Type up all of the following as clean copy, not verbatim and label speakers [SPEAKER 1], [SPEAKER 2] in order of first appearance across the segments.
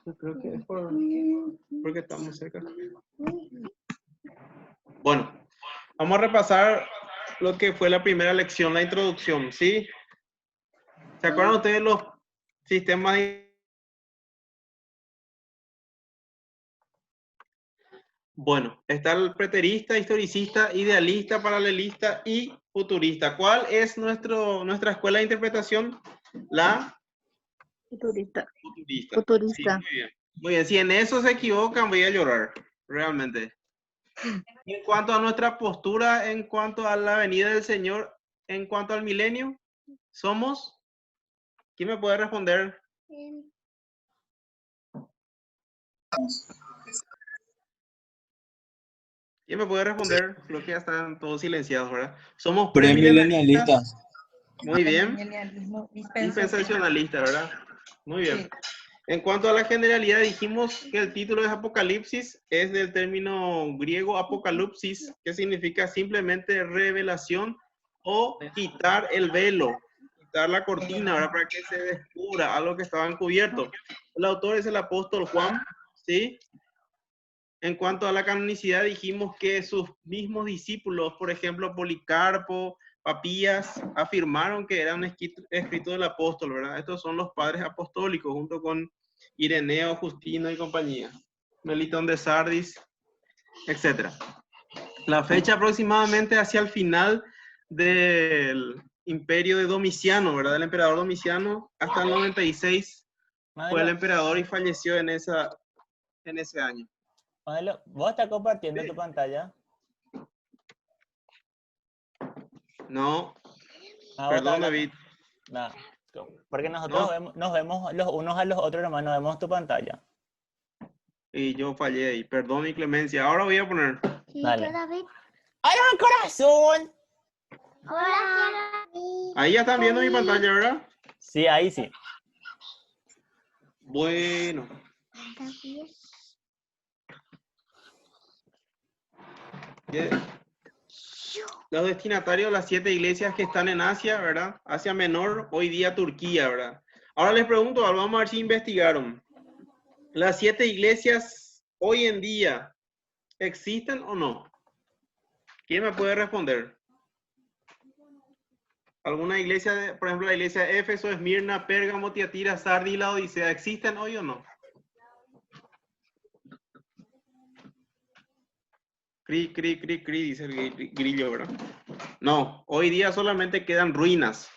[SPEAKER 1] Yo creo que es porque estamos cerca. Bueno, vamos a repasar lo que fue la primera lección, la introducción, ¿sí? ¿Se acuerdan ustedes de los sistemas de... Bueno, está el preterista, historicista, idealista, paralelista y futurista. ¿Cuál es nuestra escuela de interpretación? La
[SPEAKER 2] Futurista.
[SPEAKER 1] futurista.
[SPEAKER 2] Futurista.
[SPEAKER 1] Sí, muy bien. Muy bien, si en eso se equivocan voy a llorar, realmente. En cuanto a nuestra postura, en cuanto a la venida del Señor, en cuanto al milenio, somos... ¿Quién me puede responder? ¿Quién me puede responder? Creo que ya están todos silenciados, ¿verdad? Somos premilenialistas.
[SPEAKER 3] Premilenialistas.
[SPEAKER 1] Muy bien.
[SPEAKER 4] Milenialismo
[SPEAKER 1] Dispensacionalistas, ¿verdad? Muy bien.
[SPEAKER 4] Sí.
[SPEAKER 1] En cuanto a la generalidad, dijimos que el título es Apocalipsis, es del término griego apocalipsis, que significa simplemente revelación o quitar el velo, quitar la cortina, ¿verdad? Para que se descubra algo que estaba encubierto. El autor es el apóstol Juan, ¿sí? En cuanto a la canonicidad, dijimos que sus mismos discípulos, por ejemplo, Policarpo, Papías, afirmaron que era un escrito del apóstol, ¿verdad? Estos son los padres apostólicos, junto con Ireneo, Justino y compañía, Melitón de Sardis, etc. La fecha aproximadamente hacia el final del imperio de Domiciano, ¿verdad? El emperador Domiciano, hasta el 96 fue el emperador y falleció en ese año.
[SPEAKER 3] Modelo, ¿vos estás compartiendo tu pantalla?
[SPEAKER 1] No,
[SPEAKER 3] Ah,
[SPEAKER 1] perdón, David.
[SPEAKER 3] No, porque nosotros nos vemos los unos a los otros, nomás no vemos tu pantalla.
[SPEAKER 1] Y yo fallé ahí. Perdón mi clemencia. Ahora voy a poner.
[SPEAKER 3] Dale.
[SPEAKER 2] David.
[SPEAKER 3] ¡Hola, corazón!
[SPEAKER 2] Hola.
[SPEAKER 1] Ahí ya están viendo mi pantalla, ¿verdad?
[SPEAKER 3] Sí, ahí sí.
[SPEAKER 1] Bueno. Los destinatarios de las 7 iglesias que están en Asia, ¿verdad? Asia Menor, hoy día Turquía, ¿verdad? Ahora les pregunto, vamos a ver si investigaron. ¿Las 7 iglesias hoy en día existen o no? ¿Quién me puede responder? ¿Alguna iglesia, por ejemplo, la iglesia de Éfeso, Esmirna, Pérgamo, Tiatira, Sardis y la Odisea, existen hoy o no? Cri, cri, cri, cri, dice el grillo, ¿verdad? No, hoy día solamente quedan ruinas,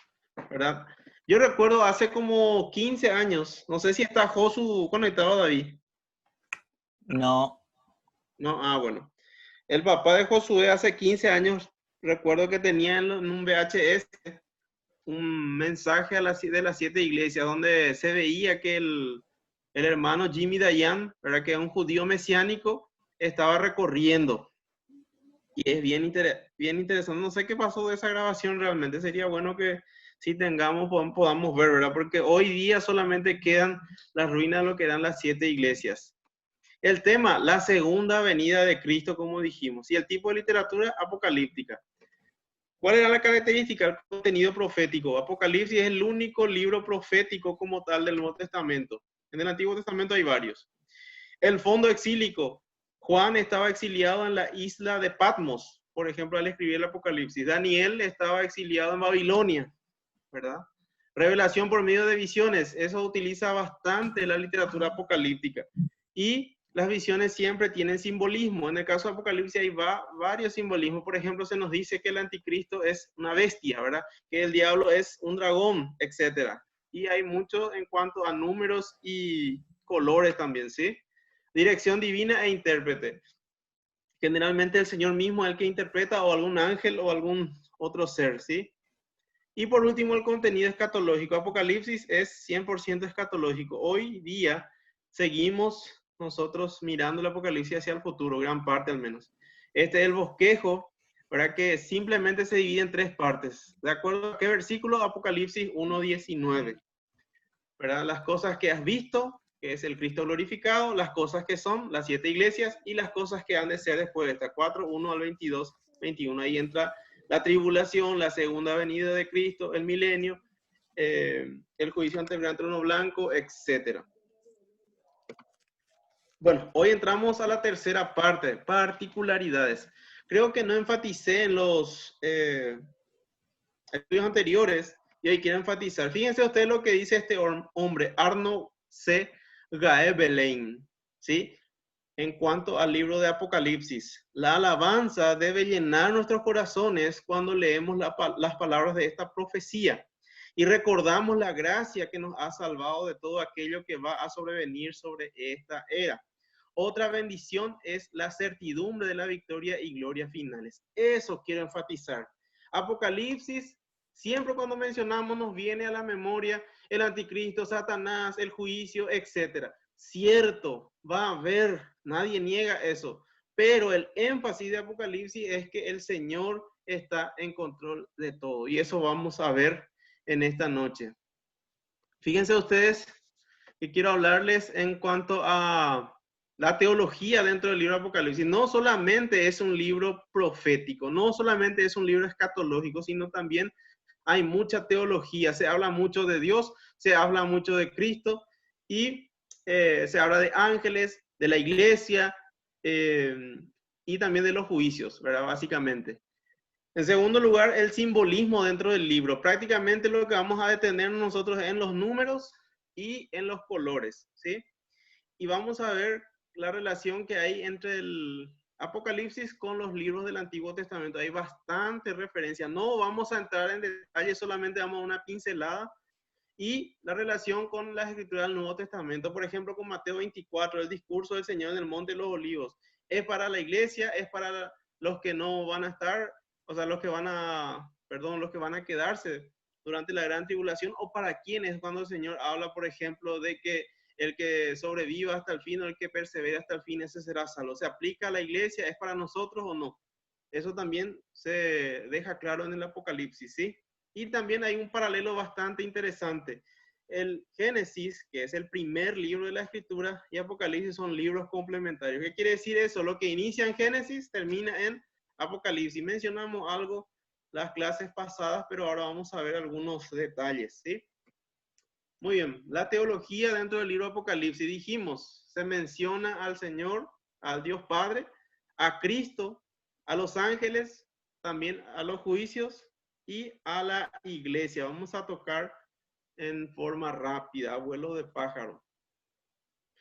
[SPEAKER 1] ¿verdad? Yo recuerdo hace como 15 años, no sé si está Josu conectado, David.
[SPEAKER 3] No.
[SPEAKER 1] No, bueno. El papá de Josué hace 15 años, recuerdo que tenía en un VHS un mensaje de las 7 iglesias donde se veía que el hermano Jimmy Dayan, ¿verdad? Que es un judío mesiánico, estaba recorriendo. Y es bien interesante. No sé qué pasó de esa grabación realmente. Sería bueno que si tengamos, podamos ver, ¿verdad? Porque hoy día solamente quedan las ruinas de lo que eran las 7 iglesias. El tema, la segunda venida de Cristo, como dijimos. Y el tipo de literatura apocalíptica. ¿Cuál era la característica? El contenido profético. Apocalipsis es el único libro profético como tal del Nuevo Testamento. En el Antiguo Testamento hay varios. El fondo exílico. Juan estaba exiliado en la isla de Patmos, por ejemplo, al escribir el Apocalipsis. Daniel estaba exiliado en Babilonia, ¿verdad? Revelación por medio de visiones. Eso utiliza bastante la literatura apocalíptica. Y las visiones siempre tienen simbolismo. En el caso de Apocalipsis hay varios simbolismos. Por ejemplo, se nos dice que el anticristo es una bestia, ¿verdad? Que el diablo es un dragón, etc. Y hay mucho en cuanto a números y colores también, ¿sí? Dirección divina e intérprete. Generalmente el Señor mismo es el que interpreta, o algún ángel o algún otro ser, ¿sí? Y por último, el contenido escatológico. Apocalipsis es 100% escatológico. Hoy día seguimos nosotros mirando el Apocalipsis hacia el futuro, gran parte al menos. Este es el bosquejo, ¿verdad? Que simplemente se divide en 3 partes. ¿De acuerdo a qué versículo? Apocalipsis 1:19. ¿Verdad? Las cosas que has visto, que es el Cristo glorificado, las cosas que son las 7 iglesias y las cosas que han de ser después de esta 4:1 al 22:21. Ahí entra la tribulación, la segunda venida de Cristo, el milenio, el juicio ante el gran trono blanco, etc. Bueno, hoy entramos a la tercera parte, particularidades. Creo que no enfaticé en los estudios anteriores y hoy quiero enfatizar. Fíjense ustedes lo que dice este hombre, Arno C. Gaebelein, ¿sí? En cuanto al libro de Apocalipsis, la alabanza debe llenar nuestros corazones cuando leemos las palabras de esta profecía y recordamos la gracia que nos ha salvado de todo aquello que va a sobrevenir sobre esta era. Otra bendición es la certidumbre de la victoria y gloria finales. Eso quiero enfatizar. Apocalipsis, siempre cuando mencionamos nos viene a la memoria el anticristo, Satanás, el juicio, etcétera. Cierto, va a haber, nadie niega eso, pero el énfasis de Apocalipsis es que el Señor está en control de todo y eso vamos a ver en esta noche. Fíjense ustedes que quiero hablarles en cuanto a la teología dentro del libro de Apocalipsis. No solamente es un libro profético, no solamente es un libro escatológico, sino también hay mucha teología. Se habla mucho de Dios, se habla mucho de Cristo y se habla de ángeles, de la iglesia y también de los juicios, ¿verdad? Básicamente. En segundo lugar, el simbolismo dentro del libro. Prácticamente lo que vamos a detener nosotros en los números y en los colores, ¿sí? Y vamos a ver la relación que hay entre el Apocalipsis con los libros del Antiguo Testamento. Hay bastante referencia. No vamos a entrar en detalle, solamente damos una pincelada. Y la relación con las escrituras del Nuevo Testamento, por ejemplo, con Mateo 24, el discurso del Señor en el Monte de los Olivos. ¿Es para la iglesia? ¿Es para los que no van a estar? O sea, los que van a quedarse durante la gran tribulación, o para quiénes, cuando el Señor habla, por ejemplo, de que el que sobreviva hasta el fin o el que persevere hasta el fin, ese será salvo. ¿Se aplica a la iglesia? ¿Es para nosotros o no? Eso también se deja claro en el Apocalipsis, ¿sí? Y también hay un paralelo bastante interesante. El Génesis, que es el primer libro de la Escritura, y Apocalipsis son libros complementarios. ¿Qué quiere decir eso? Lo que inicia en Génesis termina en Apocalipsis. Mencionamos algo las clases pasadas, pero ahora vamos a ver algunos detalles, ¿sí? Muy bien, la teología dentro del libro Apocalipsis, dijimos, se menciona al Señor, al Dios Padre, a Cristo, a los ángeles, también a los juicios y a la iglesia. Vamos a tocar en forma rápida, abuelo de pájaro.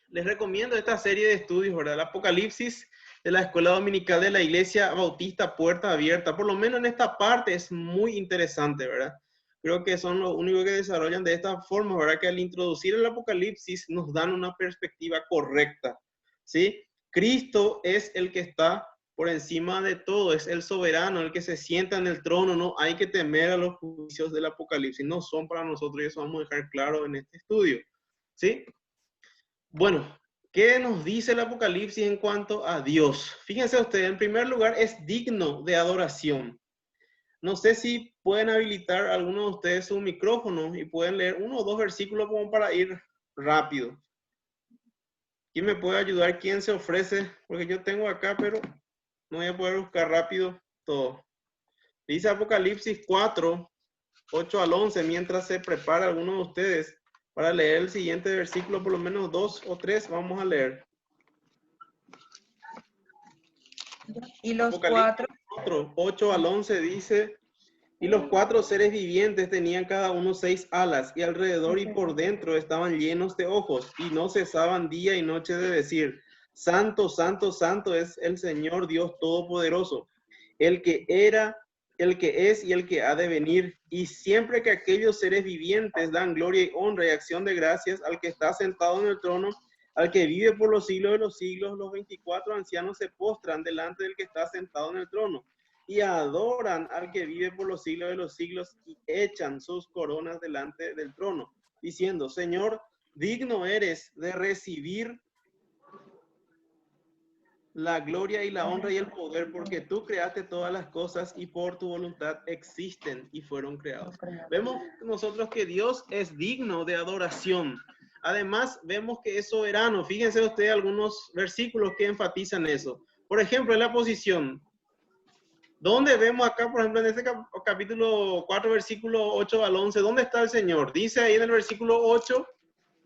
[SPEAKER 1] Les recomiendo esta serie de estudios, ¿verdad? El Apocalipsis de la Escuela Dominical de la Iglesia Bautista Puerta Abierta. Por lo menos en esta parte es muy interesante, ¿verdad? Creo que son los únicos que desarrollan de esta forma, ¿verdad? Que al introducir el Apocalipsis nos dan una perspectiva correcta, ¿sí? Cristo es el que está por encima de todo, es el soberano, el que se sienta en el trono. No hay que temer a los juicios del Apocalipsis, no son para nosotros, y eso vamos a dejar claro en este estudio, ¿sí? Bueno, ¿qué nos dice el Apocalipsis en cuanto a Dios? Fíjense ustedes, en primer lugar, es digno de adoración. No sé si pueden habilitar alguno de ustedes su micrófono y pueden leer uno o dos versículos como para ir rápido. ¿Quién me puede ayudar? ¿Quién se ofrece? Porque yo tengo acá, pero no voy a poder buscar rápido todo. Dice Apocalipsis 4, 8 al 11, mientras se prepara alguno de ustedes para leer el siguiente versículo, por lo menos 2 o 3, vamos a leer.
[SPEAKER 4] Y los
[SPEAKER 1] Apocalipsis
[SPEAKER 4] 4,
[SPEAKER 1] 8 al 11 dice: y los 4 seres vivientes tenían cada uno 6 alas, y alrededor y por dentro estaban llenos de ojos, y no cesaban día y noche de decir: Santo, santo, santo es el Señor Dios Todopoderoso, el que era, el que es y el que ha de venir. Y siempre que aquellos seres vivientes dan gloria y honra y acción de gracias al que está sentado en el trono, al que vive por los siglos de los siglos, los 24 ancianos se postran delante del que está sentado en el trono y adoran al que vive por los siglos de los siglos y echan sus coronas delante del trono, diciendo: Señor, digno eres de recibir la gloria y la honra y el poder, porque tú creaste todas las cosas y por tu voluntad existen y fueron creados. Vemos nosotros que Dios es digno de adoración. Además, vemos que es soberano. Fíjense ustedes algunos versículos que enfatizan eso. Por ejemplo, en la posición, ¿dónde vemos acá, por ejemplo, en este capítulo 4, versículo 8 al 11, dónde está el Señor? Dice ahí en el versículo 8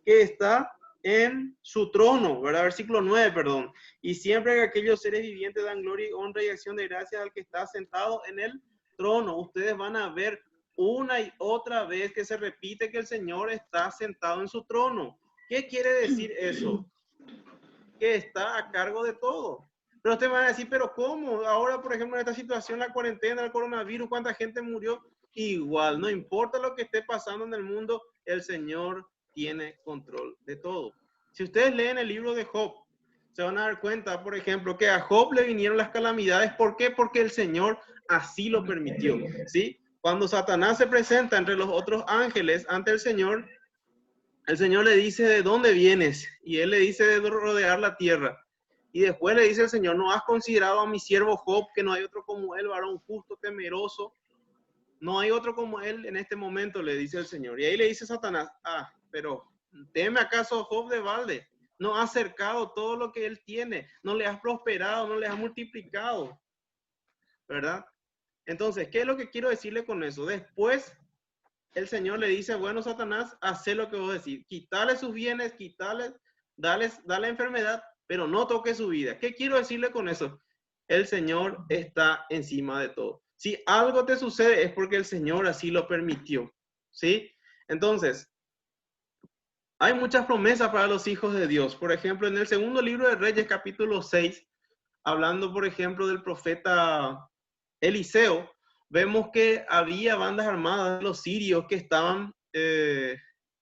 [SPEAKER 1] que está en su trono, ¿verdad? Versículo 9, perdón. Y siempre que aquellos seres vivientes dan gloria y honra y acción de gracias al que está sentado en el trono. Ustedes van a ver una y otra vez que se repite que el Señor está sentado en su trono. ¿Qué quiere decir eso? Que está a cargo de todo. Pero ustedes van a decir, pero ¿cómo? Ahora, por ejemplo, en esta situación, la cuarentena, el coronavirus, ¿cuánta gente murió? Igual, no importa lo que esté pasando en el mundo, el Señor tiene control de todo. Si ustedes leen el libro de Job, se van a dar cuenta, por ejemplo, que a Job le vinieron las calamidades. ¿Por qué? Porque el Señor así lo permitió, ¿sí? Cuando Satanás se presenta entre los otros ángeles ante el Señor le dice, ¿de dónde vienes? Y él le dice, de rodear la tierra. Y después le dice el Señor, ¿no has considerado a mi siervo Job, que no hay otro como él, varón justo, temeroso? No hay otro como él en este momento, le dice el Señor. Y ahí le dice Satanás, pero ¿teme acaso a Job de balde? No has cercado todo lo que él tiene, no le has prosperado, no le has multiplicado, ¿verdad? Entonces, ¿qué es lo que quiero decirle con eso? Después, el Señor le dice, bueno, Satanás, haz lo que vos decís, quítale sus bienes, dale enfermedad, pero no toque su vida. ¿Qué quiero decirle con eso? El Señor está encima de todo. Si algo te sucede es porque el Señor así lo permitió, ¿sí? Entonces, hay muchas promesas para los hijos de Dios. Por ejemplo, en el segundo libro de Reyes, capítulo 6, hablando, por ejemplo, del profeta Eliseo, vemos que había bandas armadas de los sirios que estaban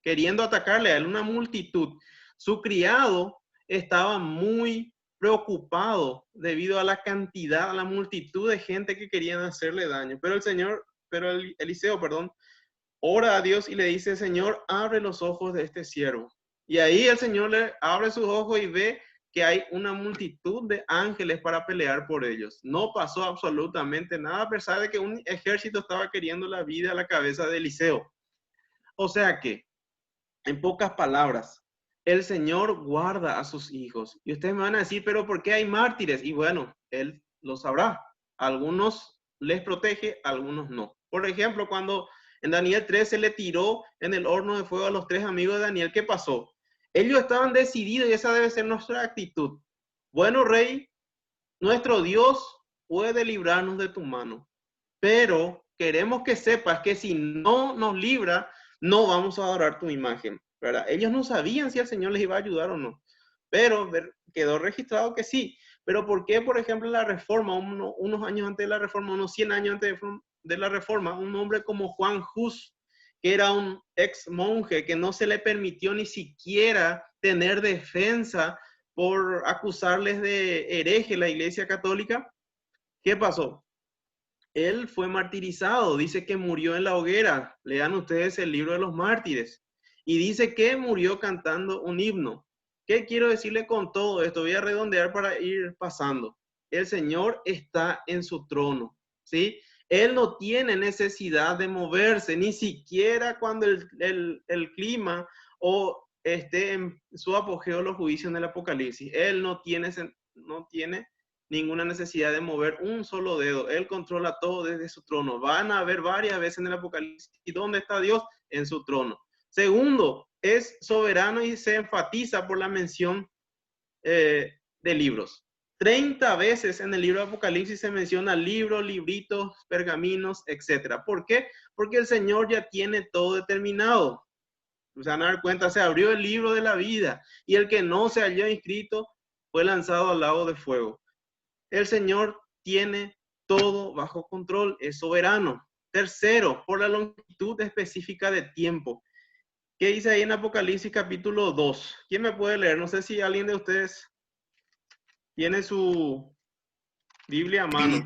[SPEAKER 1] queriendo atacarle a él, una multitud. Su criado estaba muy preocupado debido a la cantidad, a la multitud de gente que querían hacerle daño. Pero Eliseo, ora a Dios y le dice, Señor, abre los ojos de este siervo. Y ahí el Señor le abre sus ojos y ve que hay una multitud de ángeles para pelear por ellos. No pasó absolutamente nada, a pesar de que un ejército estaba queriendo la vida a la cabeza de Eliseo. O sea que, en pocas palabras, el Señor guarda a sus hijos. Y ustedes me van a decir, pero ¿por qué hay mártires? Y bueno, Él lo sabrá. Algunos les protege, algunos no. Por ejemplo, cuando en Daniel 3 se le tiró en el horno de fuego a los 3 amigos de Daniel, ¿qué pasó? Ellos estaban decididos y esa debe ser nuestra actitud. Bueno, Rey, nuestro Dios puede librarnos de tu mano, pero queremos que sepas que si no nos libra, no vamos a adorar tu imagen, ¿verdad? Ellos no sabían si el Señor les iba a ayudar o no, pero quedó registrado que sí. Pero ¿por qué, por ejemplo, en la Reforma, unos años antes de la Reforma, unos 100 años antes de la Reforma, un hombre como Juan Hus, que era un ex monje que no se le permitió ni siquiera tener defensa por acusarles de hereje la Iglesia Católica? ¿Qué pasó? Él fue martirizado, dice que murió en la hoguera. Lean ustedes el libro de los mártires. Y dice que murió cantando un himno. ¿Qué quiero decirle con todo esto? Voy a redondear para ir pasando. El Señor está en su trono, ¿sí? Él no tiene necesidad de moverse, ni siquiera cuando el clima o esté en su apogeo los juicios del Apocalipsis. Él no tiene ninguna necesidad de mover un solo dedo. Él controla todo desde su trono. Van a ver varias veces en el Apocalipsis. ¿Y dónde está Dios? En su trono. Segundo, es soberano y se enfatiza por la mención de libros. 30 veces en el libro de Apocalipsis se menciona libros, libritos, pergaminos, etc. ¿Por qué? Porque el Señor ya tiene todo determinado. Se van a dar cuenta, se abrió el libro de la vida y el que no se halló inscrito fue lanzado al lago de fuego. El Señor tiene todo bajo control, es soberano. Tercero, por la longitud específica de tiempo. ¿Qué dice ahí en Apocalipsis capítulo 2? ¿Quién me puede leer? No sé si alguien de ustedes tiene su Biblia a mano.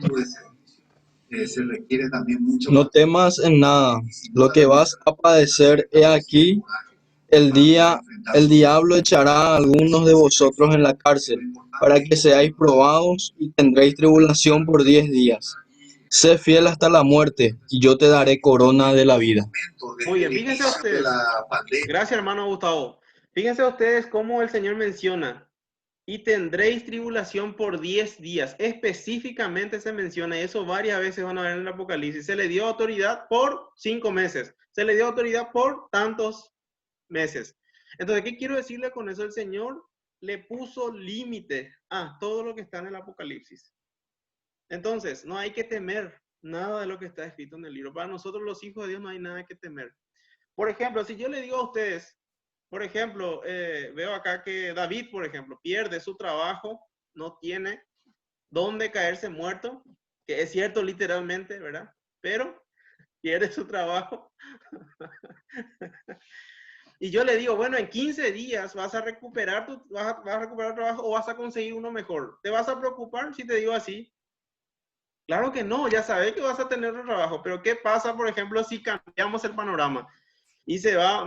[SPEAKER 5] Se requiere también mucho.
[SPEAKER 6] No temas en nada, lo que vas a padecer he aquí, el diablo echará a algunos de vosotros en la cárcel, para que seáis probados y tendréis tribulación por 10 días. Sé fiel hasta la muerte, y yo te daré corona de la vida.
[SPEAKER 1] Muy bien, fíjense ustedes. Gracias, hermano Gustavo. Fíjense ustedes cómo el Señor menciona, y tendréis tribulación por 10 días. Específicamente se menciona eso varias veces, van a ver en el Apocalipsis. Se le dio autoridad por 5 meses. Se le dio autoridad por tantos meses. Entonces, ¿qué quiero decirle con eso? El Señor le puso límite a todo lo que está en el Apocalipsis. Entonces, no hay que temer nada de lo que está escrito en el libro. Para nosotros los hijos de Dios no hay nada que temer. Por ejemplo, si yo le digo a ustedes, por ejemplo, veo acá que David, por ejemplo, pierde su trabajo, no tiene dónde caerse muerto, que es cierto literalmente, ¿verdad? Pero pierde su trabajo. Y yo le digo, bueno, en 15 días vas a recuperar vas a recuperar el trabajo o vas a conseguir uno mejor. ¿Te vas a preocupar si te digo así? Claro que no, ya sabes que vas a tener un trabajo, pero ¿qué pasa, por ejemplo, si cambiamos el panorama? Y se va,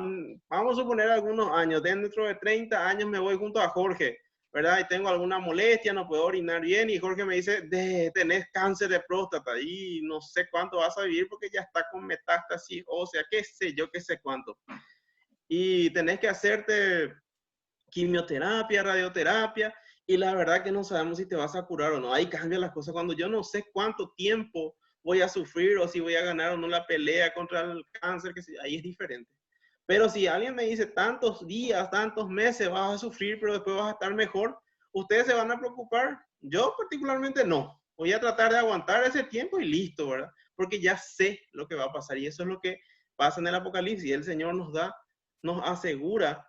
[SPEAKER 1] vamos a suponer algunos años, dentro de 30 años me voy junto a Jorge, ¿verdad? Y tengo alguna molestia, no puedo orinar bien, y Jorge me dice, tenés cáncer de próstata, y no sé cuánto vas a vivir porque ya está con metástasis, o sea, qué sé yo, qué sé cuánto. Y tenés que hacerte quimioterapia, radioterapia, y la verdad que no sabemos si te vas a curar o no. Ahí cambian las cosas cuando yo no sé cuánto tiempo voy a sufrir o si voy a ganar o no la pelea contra el cáncer, que ahí es diferente. Pero si alguien me dice tantos días, tantos meses vas a sufrir, pero después vas a estar mejor, ¿ustedes se van a preocupar? Yo particularmente no. Voy a tratar de aguantar ese tiempo y listo, ¿verdad? Porque ya sé lo que va a pasar y eso es lo que pasa en el Apocalipsis. El Señor nos asegura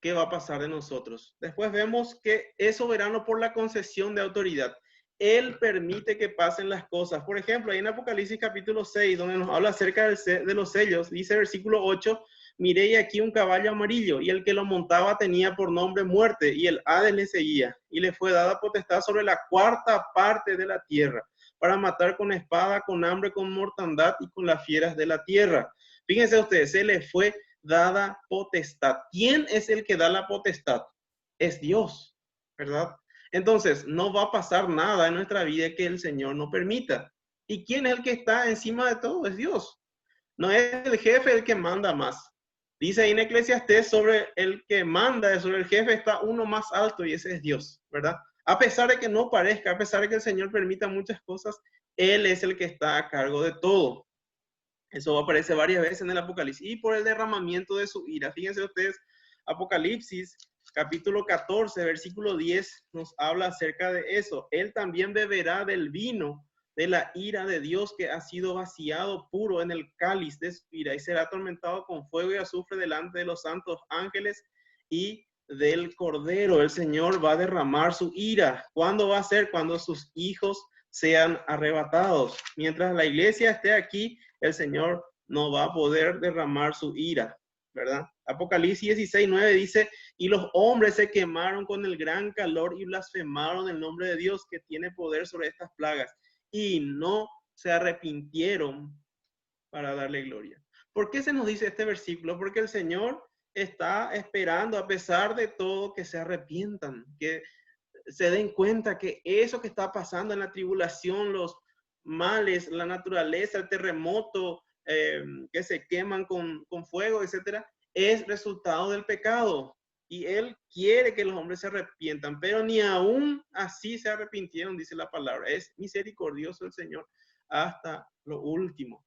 [SPEAKER 1] qué va a pasar de nosotros. Después vemos que es soberano por la concesión de autoridad. Él permite que pasen las cosas. Por ejemplo, ahí en Apocalipsis capítulo 6, donde nos habla acerca de los sellos, dice versículo 8, miré aquí un caballo amarillo, y el que lo montaba tenía por nombre muerte, y el Hades le seguía, y le fue dada potestad sobre la cuarta parte de la tierra, para matar con espada, con hambre, con mortandad y con las fieras de la tierra. Fíjense ustedes, se le fue dada potestad. ¿Quién es el que da la potestad? Es Dios, ¿verdad? Entonces, no va a pasar nada en nuestra vida que el Señor no permita. ¿Y quién es el que está encima de todo? Es Dios. No es el jefe el que manda más. Dice ahí en Eclesiastés, sobre el que manda, sobre el jefe está uno más alto y ese es Dios, ¿verdad? A pesar de que no parezca, a pesar de que el Señor permita muchas cosas, Él es el que está a cargo de todo. Eso aparece varias veces en el Apocalipsis. Y por el derramamiento de su ira. Fíjense ustedes, Apocalipsis capítulo 14, versículo 10, nos habla acerca de eso. Él también beberá del vino de la ira de Dios que ha sido vaciado puro en el cáliz de su ira y será atormentado con fuego y azufre delante de los santos ángeles y del Cordero. El Señor va a derramar su ira. ¿Cuándo va a ser? Cuando sus hijos sean arrebatados. Mientras la iglesia esté aquí, el Señor no va a poder derramar su ira, ¿verdad? Apocalipsis 16:9 dice, y los hombres se quemaron con el gran calor y blasfemaron el nombre de Dios que tiene poder sobre estas plagas y no se arrepintieron para darle gloria. ¿Por qué se nos dice este versículo? Porque el Señor está esperando, a pesar de todo, que se arrepientan, que se den cuenta que eso que está pasando en la tribulación, los males, la naturaleza, el terremoto, que se queman con fuego, etcétera, es resultado del pecado. Y Él quiere que los hombres se arrepientan, pero ni aún así se arrepintieron, dice la palabra. Es misericordioso el Señor hasta lo último.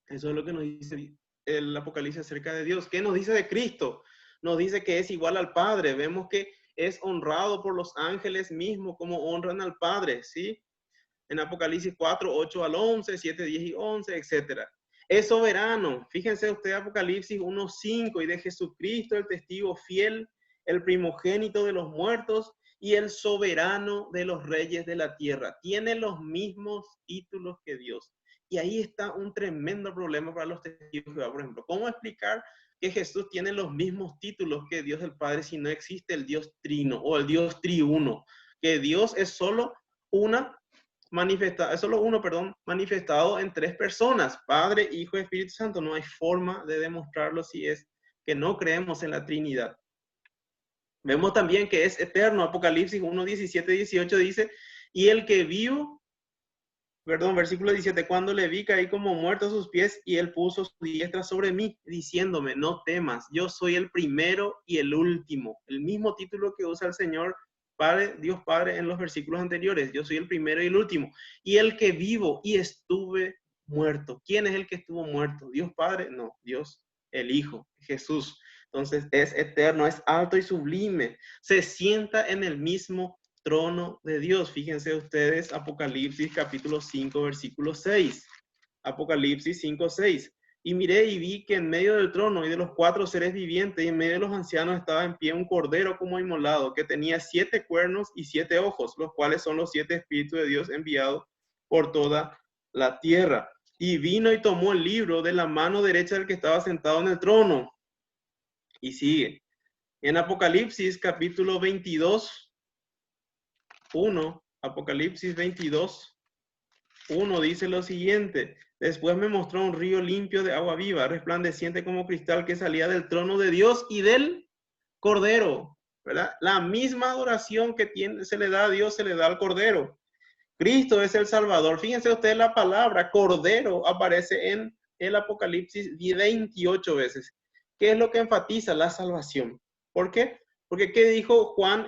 [SPEAKER 1] Eso es lo que nos dice el Apocalipsis acerca de Dios. ¿Qué nos dice de Cristo? Nos dice que es igual al Padre. Vemos que es honrado por los ángeles mismos como honran al Padre, ¿sí? En Apocalipsis 4, 8 al 11, 7, 10 y 11, etcétera. Es soberano. Fíjense usted Apocalipsis 1, 5, y de Jesucristo el testigo fiel, el primogénito de los muertos y el soberano de los reyes de la tierra. Tiene los mismos títulos que Dios. Y ahí está un tremendo problema para los testigos de Jehová, por ejemplo. ¿Cómo explicar que Jesús tiene los mismos títulos que Dios el Padre si no existe el Dios trino o el Dios triuno? Que Dios es solo manifestado en tres personas, Padre, Hijo y Espíritu Santo. No hay forma de demostrarlo si es que no creemos en la Trinidad. Vemos también que es eterno. Apocalipsis 1, 17, 18 dice, y el que vio, versículo 17, cuando le vi caí como muerto a sus pies y él puso su diestra sobre mí, diciéndome, no temas, yo soy el primero y el último. El mismo título que usa el Señor Padre, Dios Padre en los versículos anteriores, yo soy el primero y el último. Y el que vivo y estuve muerto. ¿Quién es el que estuvo muerto? ¿Dios Padre? No, Dios el Hijo, Jesús. Entonces es eterno, es alto y sublime. Se sienta en el mismo trono de Dios. Fíjense ustedes, Apocalipsis capítulo 5, versículo 6. Apocalipsis 5, 6. Y miré y vi que en medio del trono y de los 4 seres vivientes y en medio de los ancianos estaba en pie un cordero como inmolado, que tenía 7 cuernos y 7 ojos, los cuales son los 7 espíritus de Dios enviados por toda la tierra. Y vino y tomó el libro de la mano derecha del que estaba sentado en el trono. Y sigue. En Apocalipsis capítulo 22, 1, Apocalipsis 22, 1 dice lo siguiente: después me mostró un río limpio de agua viva, resplandeciente como cristal, que salía del trono de Dios y del Cordero, ¿verdad? La misma adoración que se le da a Dios, se le da al Cordero. Cristo es el Salvador. Fíjense ustedes, la palabra Cordero aparece en el Apocalipsis 28 veces. ¿Qué es lo que enfatiza? La salvación. ¿Por qué? Porque ¿qué dijo Juan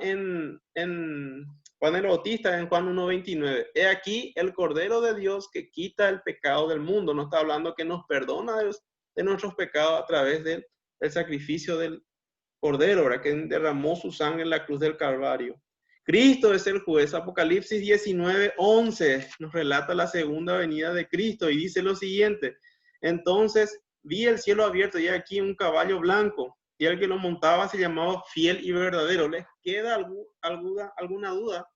[SPEAKER 1] Juan el Bautista en Juan 1:29? He aquí el Cordero de Dios que quita el pecado del mundo. No está hablando que nos perdona de nuestros pecados a través del sacrificio del Cordero, ¿verdad? Que derramó su sangre en la cruz del Calvario. Cristo es el juez. Apocalipsis 19:11 nos relata la segunda venida de Cristo y dice lo siguiente: entonces vi el cielo abierto y aquí un caballo blanco, y el que lo montaba se llamaba Fiel y Verdadero. ¿Les queda alguna duda,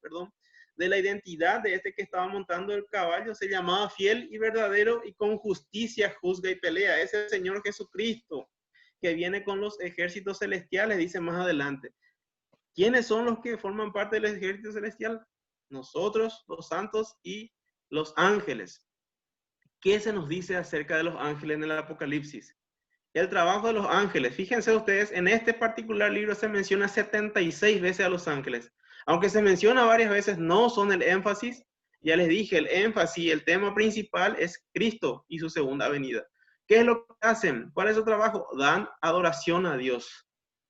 [SPEAKER 1] de la identidad de este que estaba montando el caballo? Se llamaba Fiel y Verdadero y con justicia juzga y pelea. Es el Señor Jesucristo, que viene con los ejércitos celestiales, dice más adelante. ¿Quiénes son los que forman parte del ejército celestial? Nosotros, los santos y los ángeles. ¿Qué se nos dice acerca de los ángeles en el Apocalipsis? El trabajo de los ángeles. Fíjense ustedes, en este particular libro se menciona 76 veces a los ángeles. Aunque se menciona varias veces, no son el énfasis. Ya les dije, el énfasis, el tema principal es Cristo y su segunda venida. ¿Qué es lo que hacen? ¿Cuál es su trabajo? Dan adoración a Dios,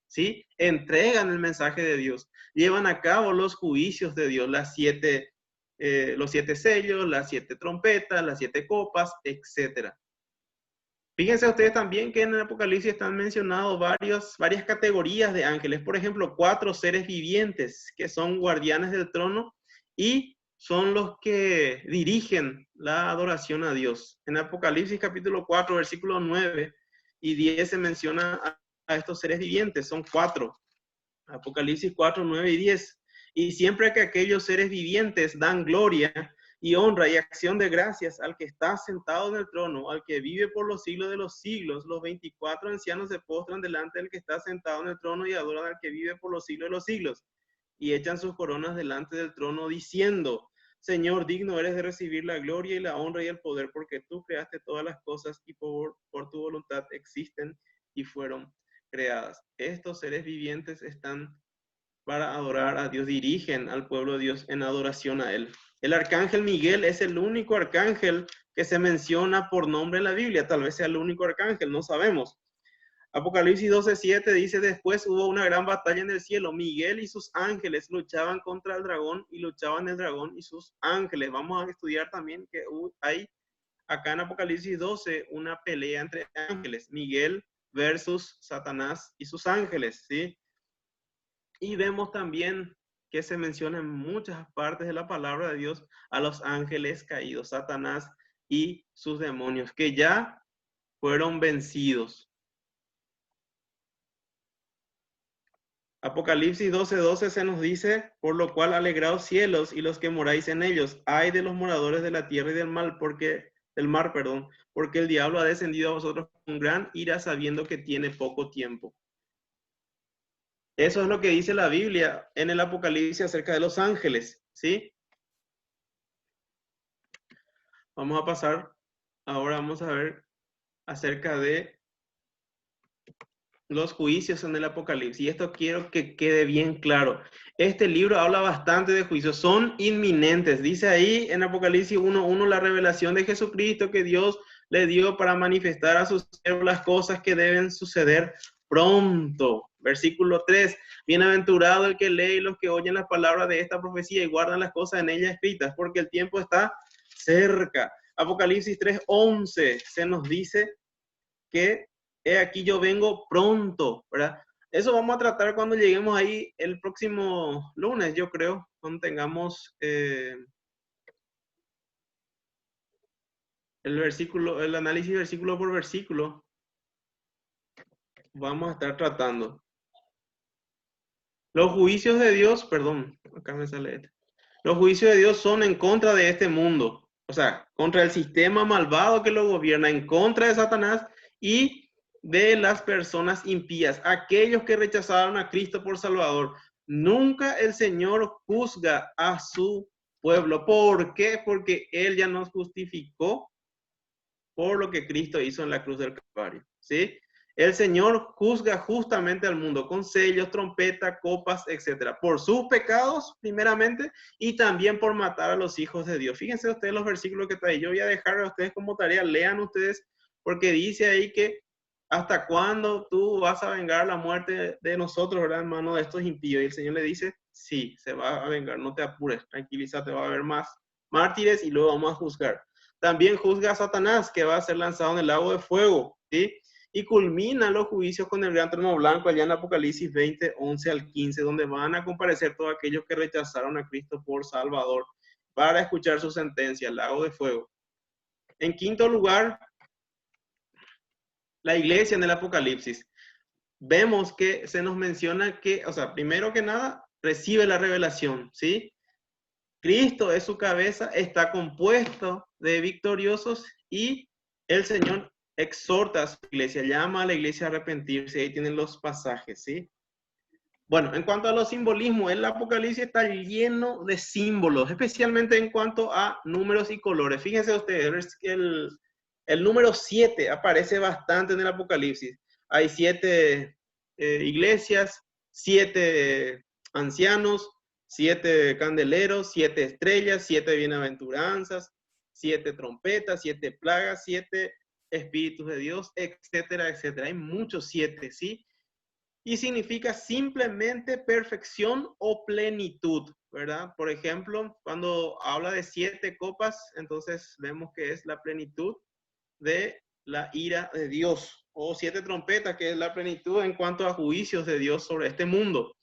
[SPEAKER 1] ¿sí? Entregan el mensaje de Dios. Llevan a cabo los juicios de Dios, los 7 sellos, las 7 trompetas, las 7 copas, etc. Fíjense ustedes también que en el Apocalipsis están mencionados varias categorías de ángeles. Por ejemplo, 4 seres vivientes que son guardianes del trono y son los que dirigen la adoración a Dios. En Apocalipsis capítulo 4, versículos 9 y 10 se menciona a estos seres vivientes. Son 4. Apocalipsis 4, 9 y 10. Y siempre que aquellos seres vivientes dan gloria y honra y acción de gracias al que está sentado en el trono, al que vive por los siglos de los siglos, los 24 ancianos se postran delante del que está sentado en el trono y adoran al que vive por los siglos de los siglos. Y echan sus coronas delante del trono diciendo: Señor, digno eres de recibir la gloria y la honra y el poder, porque tú creaste todas las cosas y por tu voluntad existen y fueron creadas. Estos seres vivientes están para adorar a Dios, dirigen al pueblo de Dios en adoración a Él. El arcángel Miguel es el único arcángel que se menciona por nombre en la Biblia. Tal vez sea el único arcángel, no sabemos. Apocalipsis 12:7 dice: después hubo una gran batalla en el cielo. Miguel y sus ángeles luchaban contra el dragón y luchaban el dragón y sus ángeles. Vamos a estudiar también que hay acá en Apocalipsis 12 una pelea entre ángeles. Miguel versus Satanás y sus ángeles, ¿sí? Y vemos también que se menciona en muchas partes de la palabra de Dios a los ángeles caídos, Satanás y sus demonios, que ya fueron vencidos. Apocalipsis 12:12 se nos dice: por lo cual alegraos cielos y los que moráis en ellos, ay de los moradores de la tierra y del mar, porque el diablo ha descendido a vosotros con gran ira, sabiendo que tiene poco tiempo. Eso es lo que dice la Biblia en el Apocalipsis acerca de los ángeles, ¿sí? Vamos a pasar, ahora vamos a ver acerca de los juicios en el Apocalipsis. Y esto quiero que quede bien claro. Este libro habla bastante de juicios, son inminentes. Dice ahí en Apocalipsis 1:1 la revelación de Jesucristo que Dios le dio para manifestar a sus siervos las cosas que deben suceder pronto. Versículo 3: bienaventurado el que lee y los que oyen las palabras de esta profecía y guardan las cosas en ella escritas, porque el tiempo está cerca. Apocalipsis 3:11 se nos dice que he aquí yo vengo pronto, ¿verdad? Eso vamos a tratar cuando lleguemos ahí el próximo lunes, yo creo, cuando tengamos el versículo, el análisis versículo por versículo. Vamos a estar tratando. Los juicios de Dios, perdón, acá me sale este. Los juicios de Dios son en contra de este mundo, o sea, contra el sistema malvado que lo gobierna, en contra de Satanás y de las personas impías, aquellos que rechazaron a Cristo por Salvador. Nunca el Señor juzga a su pueblo. ¿Por qué? Porque Él ya nos justificó por lo que Cristo hizo en la cruz del Calvario, ¿sí? El Señor juzga justamente al mundo con sellos, trompeta, copas, etcétera, por sus pecados primeramente y también por matar a los hijos de Dios. Fíjense ustedes los versículos que trae. Yo voy a dejar a ustedes como tarea, lean ustedes, porque dice ahí que hasta cuándo tú vas a vengar la muerte de nosotros, ¿verdad, hermano? De estos impíos. Y el Señor le dice, sí, se va a vengar, no te apures, tranquilízate, va a haber más mártires y luego vamos a juzgar. También juzga a Satanás, que va a ser lanzado en el lago de fuego, ¿sí? Y culmina los juicios con el gran trono blanco allá en Apocalipsis 20, 11 al 15, donde van a comparecer todos aquellos que rechazaron a Cristo por Salvador para escuchar su sentencia, el lago de fuego. En quinto lugar, la iglesia en el Apocalipsis. Vemos que se nos menciona que, o sea, primero que nada, recibe la revelación, ¿sí? Cristo es su cabeza, está compuesto de victoriosos y el Señor exhorta a su iglesia, llama a la iglesia a arrepentirse. Ahí tienen los pasajes, ¿sí? Bueno, en cuanto a los simbolismos, el Apocalipsis está lleno de símbolos, especialmente en cuanto a números y colores. Fíjense ustedes, el número 7 aparece bastante en el Apocalipsis. Hay 7 iglesias, 7 ancianos, 7 candeleros, 7 estrellas, 7 bienaventuranzas, 7 trompetas, 7 plagas, 7 espíritus de Dios, etcétera, etcétera. Hay muchos 7, ¿sí? Y significa simplemente perfección o plenitud, ¿verdad? Por ejemplo, cuando habla de 7 copas, entonces vemos que es la plenitud de la ira de Dios, o 7 trompetas, que es la plenitud en cuanto a juicios de Dios sobre este mundo.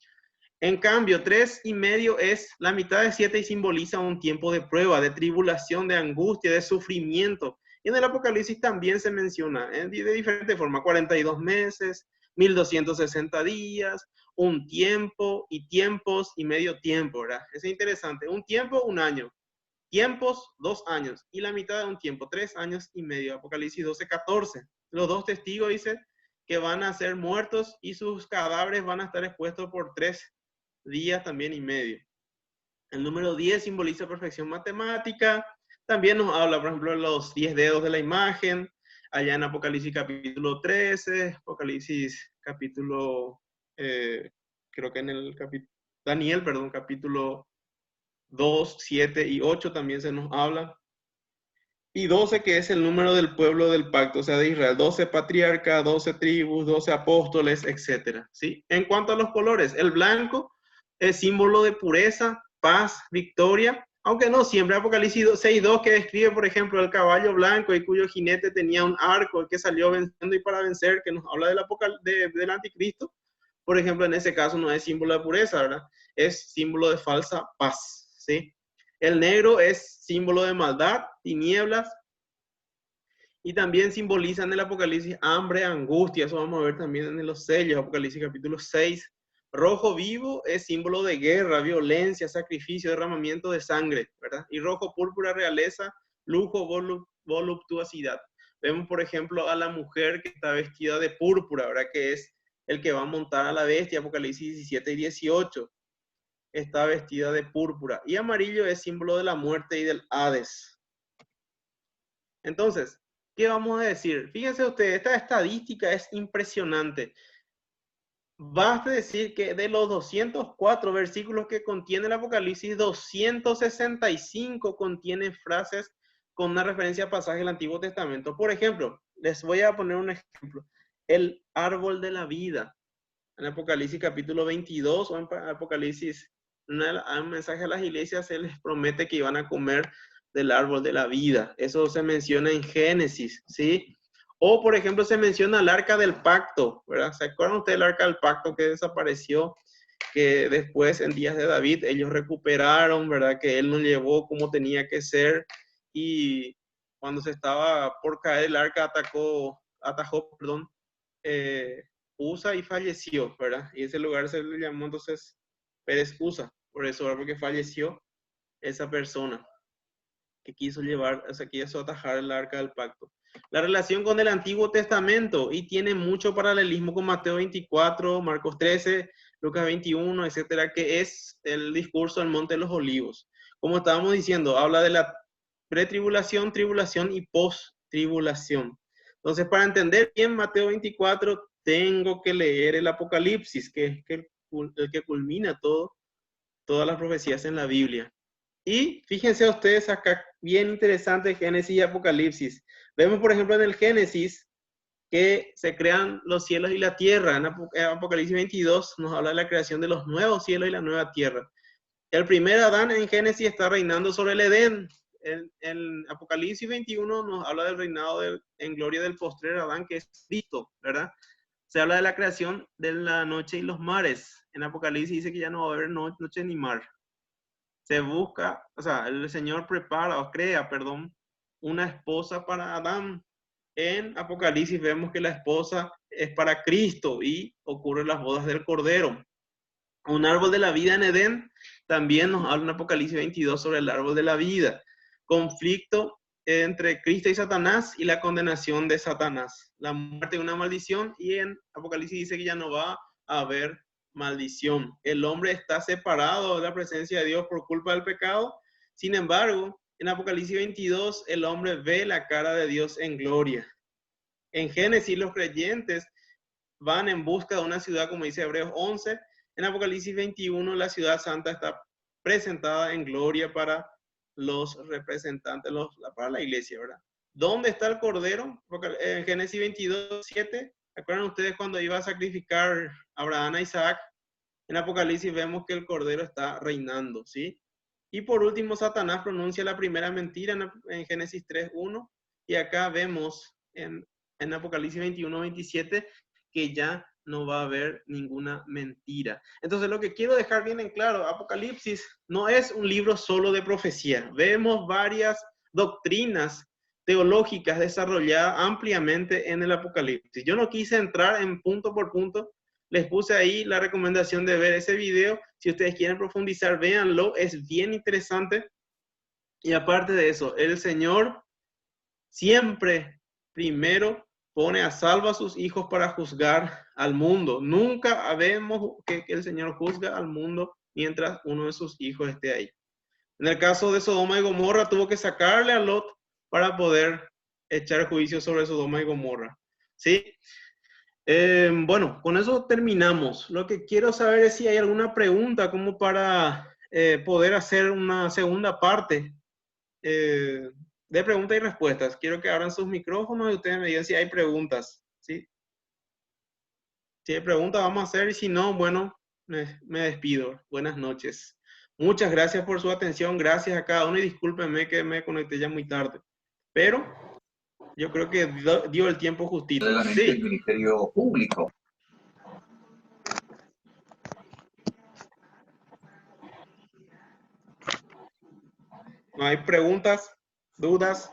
[SPEAKER 1] En cambio, 3,5 es la mitad de 7 y simboliza un tiempo de prueba, de tribulación, de angustia, de sufrimiento. Y en el Apocalipsis también se menciona de diferente forma, 42 meses, 1260 días, un tiempo y tiempos y medio tiempo, ¿verdad? Es interesante. Un tiempo, un año. Tiempos, 2 años. Y la mitad de un tiempo, 3 años y medio. Apocalipsis 12, 14. Los 2 testigos dicen que van a ser muertos y sus cadáveres van a estar expuestos por 3 días también y medio. El número 10 simboliza perfección matemática. También nos habla, por ejemplo, de los 10 dedos de la imagen. Allá en Apocalipsis capítulo 13, Apocalipsis capítulo, creo que en el Daniel, perdón, capítulo 2, 7 y 8 también se nos habla. Y 12, que es el número del pueblo del pacto, o sea, de Israel. 12 patriarcas, 12 tribus, 12 apóstoles, etcétera, ¿sí? En cuanto a los colores, el blanco es símbolo de pureza, paz, victoria, aunque no siempre. Apocalipsis 6:2, que describe, por ejemplo, el caballo blanco y cuyo jinete tenía un arco que salió venciendo y para vencer, que nos habla del anticristo. Por ejemplo, en ese caso no es símbolo de pureza, ¿verdad? Es símbolo de falsa paz, ¿sí? El negro es símbolo de maldad, tinieblas, y también simboliza en el Apocalipsis hambre, angustia. Eso vamos a ver también en los sellos, Apocalipsis capítulo 6. Rojo vivo es símbolo de guerra, violencia, sacrificio, derramamiento de sangre, ¿verdad? Y rojo púrpura, realeza, lujo, voluptuosidad. Vemos, por ejemplo, a la mujer que está vestida de púrpura, ¿verdad? Que es el que va a montar a la bestia, Apocalipsis 17 y 18. Está vestida de púrpura. Y amarillo es símbolo de la muerte y del Hades. Entonces, ¿qué vamos a decir? Fíjense ustedes, esta estadística es impresionante. Basta decir que de los 204 versículos que contiene el Apocalipsis, 265 contienen frases con una referencia a pasajes del Antiguo Testamento. Por ejemplo, les voy a poner un ejemplo. El árbol de la vida. En Apocalipsis capítulo 22 o en Apocalipsis, un mensaje a las iglesias, se les promete que iban a comer del árbol de la vida. Eso se menciona en Génesis, ¿sí? O, por ejemplo, se menciona el arca del pacto, ¿verdad? ¿Se acuerdan ustedes del arca del pacto que desapareció? Que después, en días de David, ellos recuperaron, ¿verdad? Que él nos llevó como tenía que ser. Y cuando se estaba por caer el arca, atajó, Usa y falleció, ¿verdad? Y ese lugar se le llamó entonces Pérez Usa, por eso, ¿verdad? Porque falleció esa persona que quiso llevar, o sea, quiso atajar el arca del pacto. La relación con el Antiguo Testamento, y tiene mucho paralelismo con Mateo 24, Marcos 13, Lucas 21, etcétera, que es el discurso del Monte de los Olivos. Como estábamos diciendo, habla de la pretribulación, tribulación y post-tribulación. Entonces, para entender bien Mateo 24, tengo que leer el Apocalipsis, que es el que culmina todas las profecías en la Biblia. Y fíjense ustedes acá, bien interesante, Génesis y Apocalipsis. Vemos, por ejemplo, en el Génesis que se crean los cielos y la tierra. En Apocalipsis 22 nos habla de la creación de los nuevos cielos y la nueva tierra. El primer Adán en Génesis está reinando sobre el Edén. En Apocalipsis 21 nos habla del reinado en gloria del postrer Adán, que es Cristo, ¿verdad? Se habla de la creación de la noche y los mares. En Apocalipsis dice que ya no va a haber noche ni mar. Se busca, o sea, el Señor crea, una esposa para Adán. En Apocalipsis vemos que la esposa es para Cristo y ocurren las bodas del Cordero. Un árbol de la vida en Edén, también nos habla en Apocalipsis 22 sobre el árbol de la vida. Conflicto entre Cristo y Satanás y la condenación de Satanás. La muerte es una maldición y en Apocalipsis dice que ya no va a haber maldición. El hombre está separado de la presencia de Dios por culpa del pecado. Sin embargo, en Apocalipsis 22 el hombre ve la cara de Dios en gloria. En Génesis los creyentes van en busca de una ciudad, como dice Hebreos 11. En Apocalipsis 21 la ciudad santa está presentada en gloria para los representantes, para la iglesia, ¿verdad? ¿Dónde está el Cordero? En Génesis 22, 7, ¿recuerdan ustedes cuando iba a sacrificar Abraham a Isaac? En Apocalipsis vemos que el Cordero está reinando, ¿sí? Y por último, Satanás pronuncia la primera mentira en Génesis 3, 1, y acá vemos en Apocalipsis 21, 27, que ya no va a haber ninguna mentira. Entonces, lo que quiero dejar bien en claro, Apocalipsis no es un libro solo de profecía. Vemos varias doctrinas teológicas desarrolladas ampliamente en el Apocalipsis. Yo no quise entrar en punto por punto. Les puse ahí la recomendación de ver ese video. Si ustedes quieren profundizar, véanlo. Es bien interesante. Y aparte de eso, el Señor siempre primero pone a salvo a sus hijos para juzgar al mundo. Nunca vemos que el Señor juzga al mundo mientras uno de sus hijos esté ahí. En el caso de Sodoma y Gomorra, tuvo que sacarle a Lot para poder echar juicio sobre Sodoma y Gomorra. ¿Sí? Bueno, con eso terminamos. Lo que quiero saber es si hay alguna pregunta como para poder hacer una segunda parte de preguntas y respuestas. Quiero que abran sus micrófonos y ustedes me digan si hay preguntas, ¿sí? Si hay preguntas, vamos a hacer, y si no, bueno, me despido. Buenas noches. Muchas gracias por su atención, gracias a cada uno y discúlpenme que me conecté ya muy tarde, pero yo creo que dio el tiempo justito.
[SPEAKER 5] Sí. El
[SPEAKER 1] Sí,
[SPEAKER 5] Ministerio Público.
[SPEAKER 1] no hay preguntas, dudas.